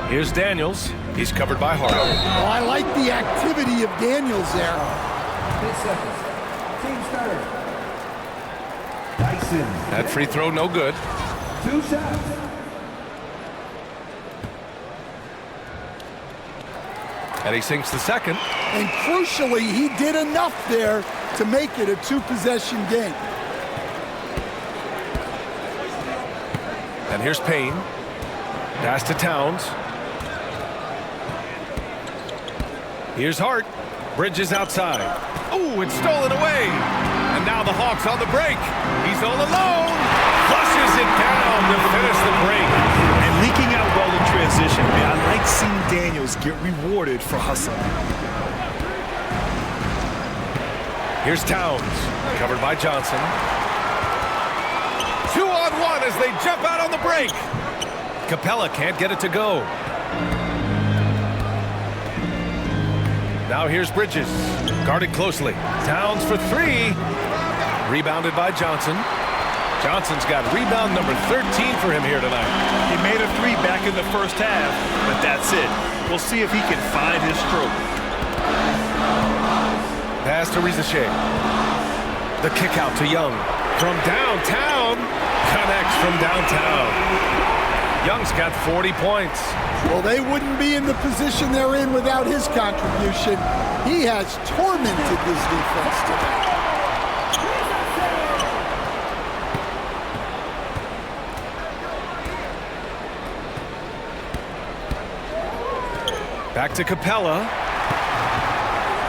Here's Daniels. He's covered by Hart. Oh, I like the activity of Daniels there. 10 seconds. Team starter. Dyson. That free throw no good. 2 shots. And he sinks the second. And crucially, he did enough there to make it a 2-possession game. And here's Payne. Pass to Towns. Here's Hart. Bridges outside. Oh, it's stolen away. And now the Hawks on the break. He's all alone. Flushes it down to finish the break. And leaking out well in transition, man. I like seeing Daniels get rewarded for hustling. Here's Towns, covered by Johnson. 2-on-1 as they jump out on the break. Capella can't get it to go. Now here's Bridges, guarded closely. Towns for 3. Rebounded by Johnson. Johnson's got rebound number 13 for him here tonight. He made a 3 back in the first half, but that's it. We'll see if he can find his stroke. Pass to Rizachet. The kick out to Young. From downtown. Connects from downtown. Young's got 40 points. Well, they wouldn't be in the position they're in without his contribution. He has tormented this defense tonight. Back to Capella.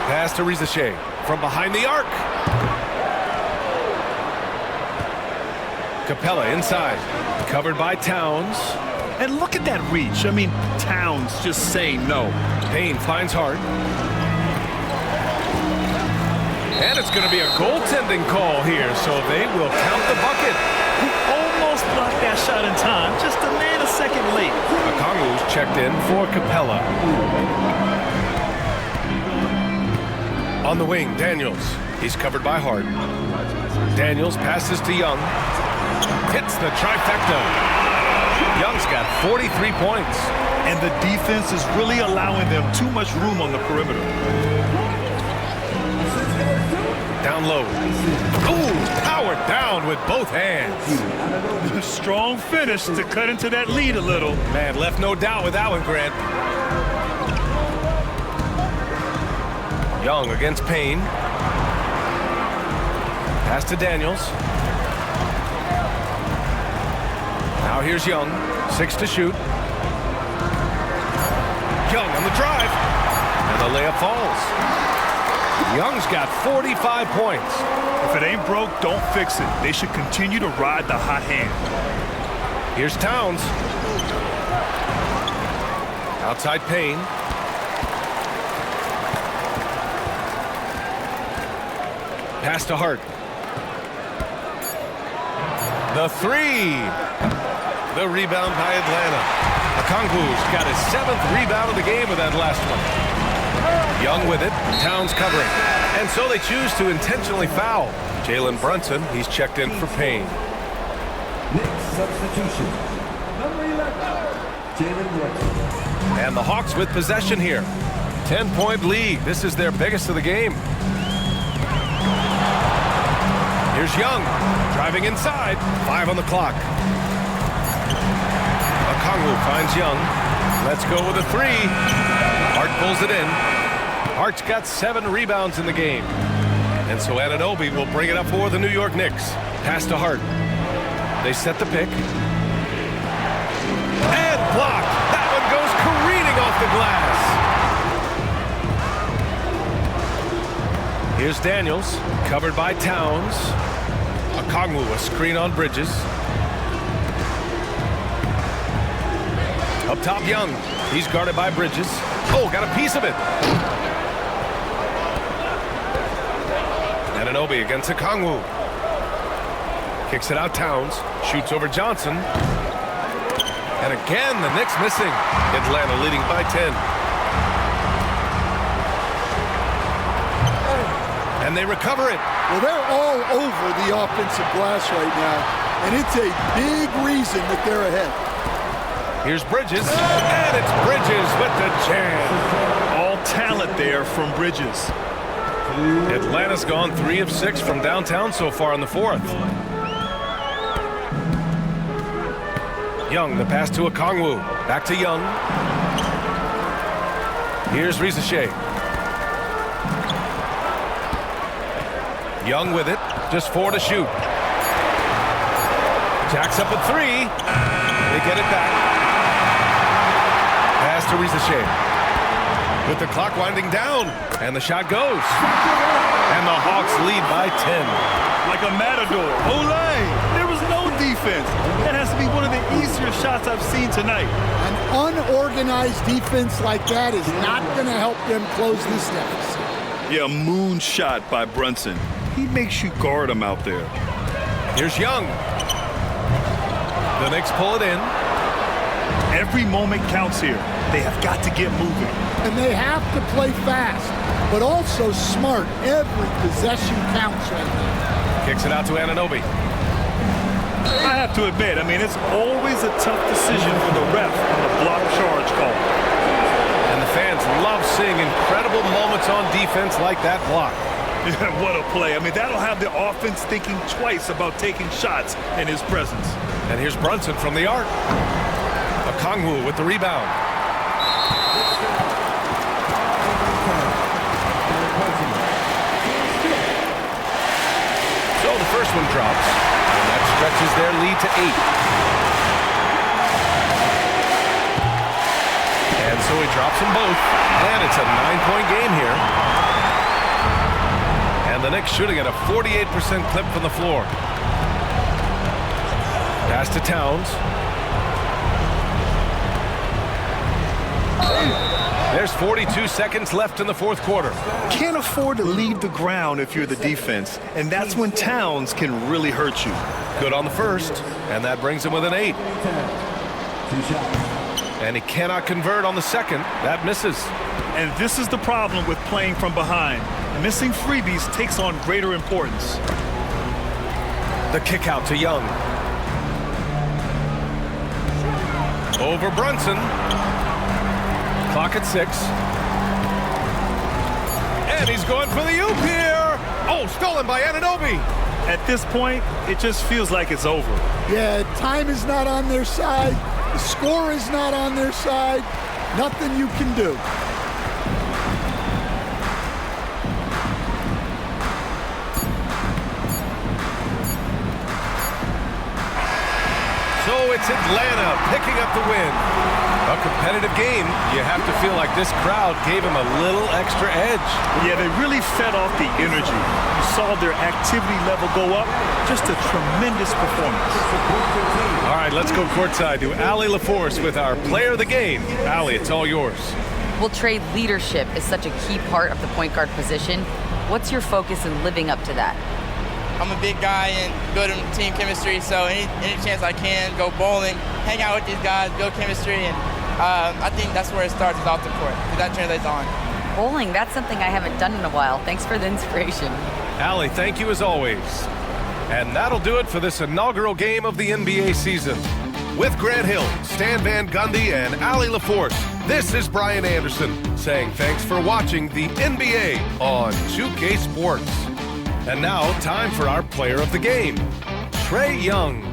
Pass to Rizachet from behind the arc. Capella inside. Covered by Towns. And look at that reach. I mean, Towns just saying no. Payne finds Hart. And it's going to be a goaltending call here, so they will count the bucket. He almost blocked that shot in time, just a man a second late. Okongwu's checked in for Capella. On the wing, Daniels. He's covered by Hart. Daniels passes to Young. Hits the trifecta. Young's got 43 points. And the defense is really allowing them too much room on the perimeter. Down low. Ooh, powered down with both hands. Strong finish to cut into that lead a little. Man, left no doubt with that one, Grant. Young against Payne. Pass to Daniels. Now here's Young. 6 to shoot. Young on the drive. And the layup falls. Young's got 45 points. If it ain't broke, don't fix it. They should continue to ride the hot hand. Here's Towns. Outside Payne. Pass to Hart. The three. The rebound by Atlanta. Okongwu's got his 7th rebound of the game with that last one. Young with it. Towns covering. And so they choose to intentionally foul. Jalen Brunson, he's checked in for Payne. Knicks substitution. Number 11, Jalen Brunson. And the Hawks with possession here. 10-point lead. This is their biggest of the game. Here's Young, driving inside. 5 on the clock. Okongwu finds Young. Let's go with a 3. Hart pulls it in. Hart's got 7 rebounds in the game. And so Anunoby will bring it up for the New York Knicks. Pass to Hart. They set the pick. And blocked. That one goes careening off the glass. Here's Daniels, covered by Towns. Okongwu, a screen on Bridges. Up top, Young. He's guarded by Bridges. Oh, got a piece of it. Anunoby against Okongwu. Kicks it out, Towns. Shoots over Johnson. And again, the Knicks missing. Atlanta leading by 10. And they recover it. Well, they're all over the offensive glass right now, and it's a big reason that they're ahead. Here's Bridges, and it's Bridges with the jam. All talent there from Bridges. Atlanta's gone 3 of 6 from downtown so far in the 4th. Young, the pass to Okongwu. Back to Young. Here's Rizachet. Young with it, just 4 to shoot. Jacks up a 3. They get it back. Pass to Rizachet. With the clock winding down, and the shot goes. And the Hawks lead by 10. Like a matador. Olay! There was no defense. That has to be one of the easier shots I've seen tonight. An unorganized defense like that is not going to help them close this deficit. Yeah, moonshot by Brunson. He makes you guard him out there. Here's Young. The Knicks pull it in. Every moment counts here. They have got to get moving. And they have to play fast, but also smart. Every possession counts right now. Kicks it out to Anunoby. I have to admit, it's always a tough decision for the ref on the block charge call. And the fans love seeing incredible moments on defense like that block. What a play. That'll have the offense thinking twice about taking shots in his presence. And here's Brunson from the arc. Okongwu with the rebound. So the first one drops, and that stretches their lead to 8. And so he drops them both, and it's a 9-point game here. And the Knicks shooting at a 48% clip from the floor. Pass to Towns. There's 42 seconds left in the 4th quarter. Can't afford to leave the ground if you're the defense, and that's when Towns can really hurt you. Good on the first, and that brings him with an 8. And he cannot convert on the second. That misses. And this is the problem with playing from behind. Missing freebies takes on greater importance. The kick out to Young. Over Brunson. Clock at 6. And he's going for the oop here. Oh, stolen by Anunoby. At this point, it just feels like it's over. Yeah, time is not on their side. The score is not on their side. Nothing you can do. So it's Atlanta picking up the win. A competitive game. You have to feel like this crowd gave him a little extra edge. Yeah, they really fed off the energy. You saw their activity level go up. Just a tremendous performance. All right, let's go courtside to Allie LaForce with our player of the game. Allie, it's all yours. Well, Trey, leadership is such a key part of the point guard position. What's your focus in living up to that? I'm a big guy and good in team chemistry, so any chance I can, go bowling, hang out with these guys, build chemistry, and I think that's where it starts, is off the court, because that translates on. Bowling, that's something I haven't done in a while. Thanks for the inspiration. Allie, thank you as always. And that'll do it for this inaugural game of the NBA season. With Grant Hill, Stan Van Gundy, and Allie LaForce, this is Brian Anderson saying thanks for watching the NBA on 2K Sports. And now, time for our player of the game, Trae Young.